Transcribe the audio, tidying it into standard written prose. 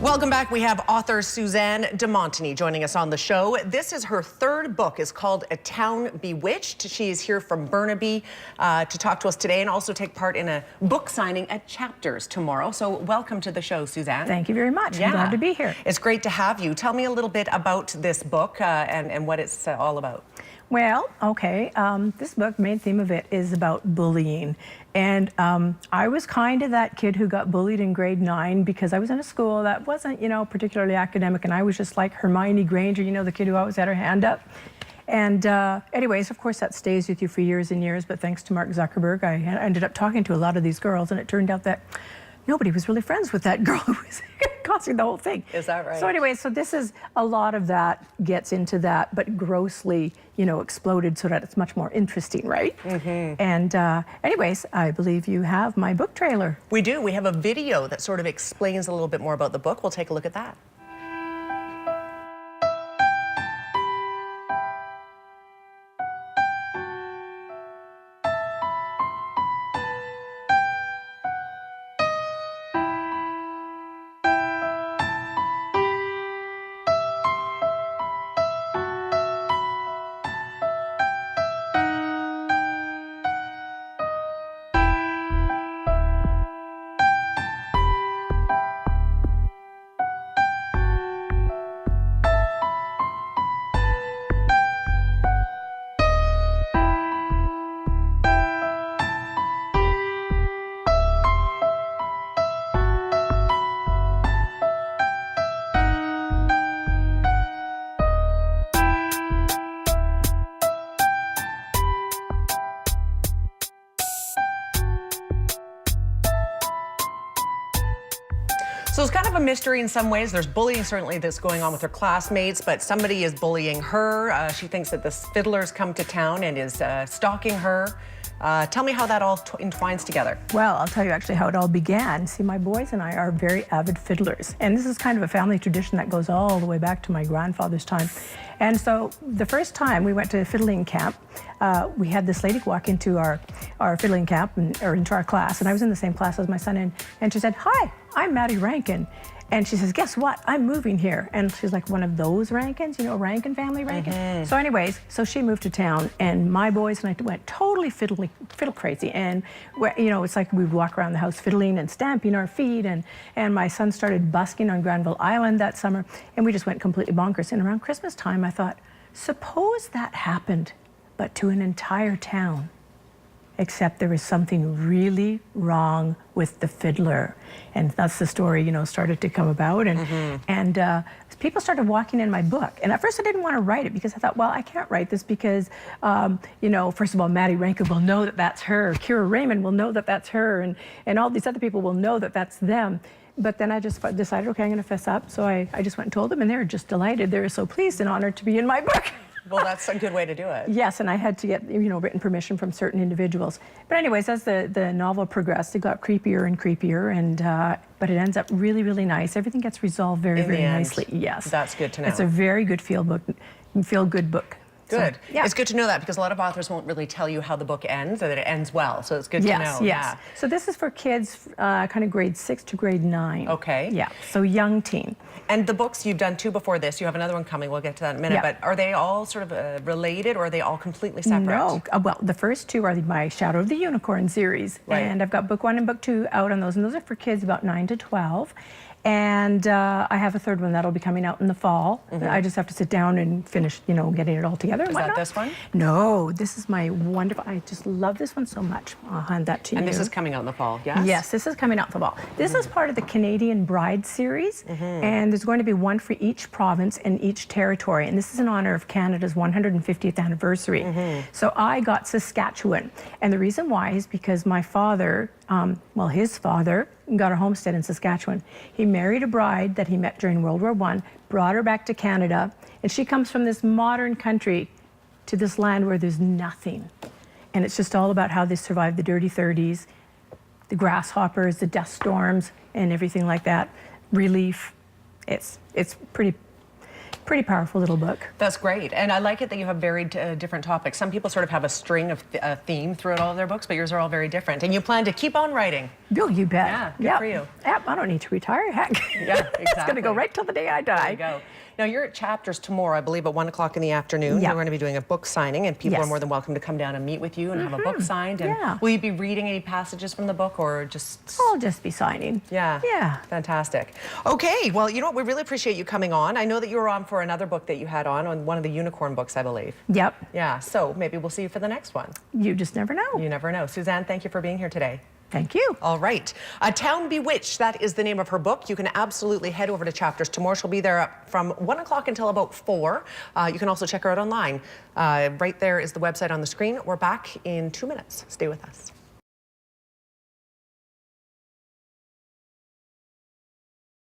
Welcome back. We have author Suzanne de Montigny joining us on the show. This is her third book. It's called A Town Bewitched. She is here from Burnaby to talk to us today and also take part in a book signing at Chapters tomorrow. So welcome to the show, Suzanne. Thank you very much. I'm glad to be here. It's great to have you. Tell me a little bit about this book and what it's all about. Well, okay, this book, main theme of it is about bullying. And I was kind of that kid who got bullied in grade 9 because I was in a school that wasn't, you know, particularly academic, and I was just like Hermione Granger, you know, the kid who always had her hand up. And anyways, of course, that stays with you for years and years, but thanks to Mark Zuckerberg, I ended up talking to a lot of these girls, and it turned out that nobody was really friends with that girl who was causing the whole thing. Is that right? So anyway, so this is a lot of that gets into that, but grossly, you know, exploded so that it's much more interesting, right? Mm-hmm. And anyways, I believe you have my book trailer. We do. We have a video that sort of explains a little bit more about the book. We'll take a look at that. So it's kind of a mystery in some ways. There's bullying certainly that's going on with her classmates, but somebody is bullying her. She thinks that this fiddler's come to town and is stalking her. Tell me how that all entwines together. Well, I'll tell you actually how it all began. See, my boys and I are very avid fiddlers, and this is kind of a family tradition that goes all the way back to my grandfather's time. And so the first time we went to fiddling camp, we had this lady walk into our fiddling camp, or into our class, and I was in the same class as my son, and she said, "Hi, I'm Maddie Rankin." And she says, "Guess what? I'm moving here." And she's like, "One of those Rankins, you know, Rankin family Rankin?" Mm-hmm. So anyways, so she moved to town, and my boys and I went totally fiddle crazy. And, you know, it's like we'd walk around the house fiddling and stamping our feet. And my son started busking on Granville Island that summer, and we just went completely bonkers. And around Christmas time, I thought, suppose that happened, but to an entire town. Except there was something really wrong with the fiddler. And that's the story, you know, started to come about. And people started walking in my book. And at first I didn't want to write it because I thought, well, I can't write this because, you know, first of all, Maddie Rankin will know that that's her. Kira Raymond will know that that's her. And all these other people will know that that's them. But then I just decided, okay, I'm going to fess up. So I just went and told them, and they were just delighted. They were so pleased and honored to be in my book. Well, that's a good way to do it. Yes, and I had to get, you know, written permission from certain individuals. But anyways, as the novel progressed, it got creepier and creepier, and but it ends up really, really nice. Everything gets resolved very, very nicely. Yes. That's good to know. It's a very good feel-good book. Good. So, yeah. It's good to know that because a lot of authors won't really tell you how the book ends or that it ends well. So it's good to know. Yes. Yeah. So this is for kids kind of grade 6 to grade 9. Okay. Yeah. So young teen. And the books, you've done 2 before this. You have another one coming. We'll get to that in a minute. Yeah. But are they all sort of related, or are they all completely separate? No. Well, the first 2 are my Shadow of the Unicorn series. Right. And I've got book 1 and book 2 out on those. And those are for kids about 9 to 12. And I have a third one that'll be coming out in the fall. I just have to sit down and finish, you know, getting it all together. Is that this one? No, this is my wonderful, I just love this one so much. I'll hand that to you. And this is coming out in the fall, yes? Yes, this is coming out in the fall. This is part of the Canadian Bride series, and there's going to be one for each province and each territory. And this is in honor of Canada's 150th anniversary. So I got Saskatchewan. And the reason why is because my father, well, his father got a homestead in Saskatchewan. He married a bride that he met during World War I, brought her back to Canada, and she comes from this modern country to this land where there's nothing. And it's just all about how they survived the dirty 30s, the grasshoppers, the dust storms, and everything like that. Relief. It's pretty Pretty powerful little book. That's great. And I like it that you have varied different topics. Some people sort of have a string of theme throughout all of their books, but yours are all very different. And you plan to keep on writing. Oh, you bet. Yeah, good for you. Yep, I don't need to retire. Heck. Yeah, exactly. It's going to go right till the day I die. There you go. Now, you're at Chapters tomorrow, I believe, at 1 o'clock in the afternoon. Yeah. We're going to be doing a book signing, and people Yes. are more than welcome to come down and meet with you and have a book signed. And will you be reading any passages from the book, or just... I'll just be signing. Yeah. Yeah. Fantastic. Okay, well, you know what? We really appreciate you coming on. I know that you were on for another book that you had on one of the unicorn books, I believe. Yep. Yeah, so maybe we'll see you for the next one. You just never know. You never know. Suzanne, thank you for being here today. Thank you. All right. A Town Bewitched, that is the name of her book. You can absolutely head over to Chapters tomorrow. She'll be there from 1 o'clock until about 4. You can also check her out online. Right there is the website on the screen. We're back in 2 minutes. Stay with us.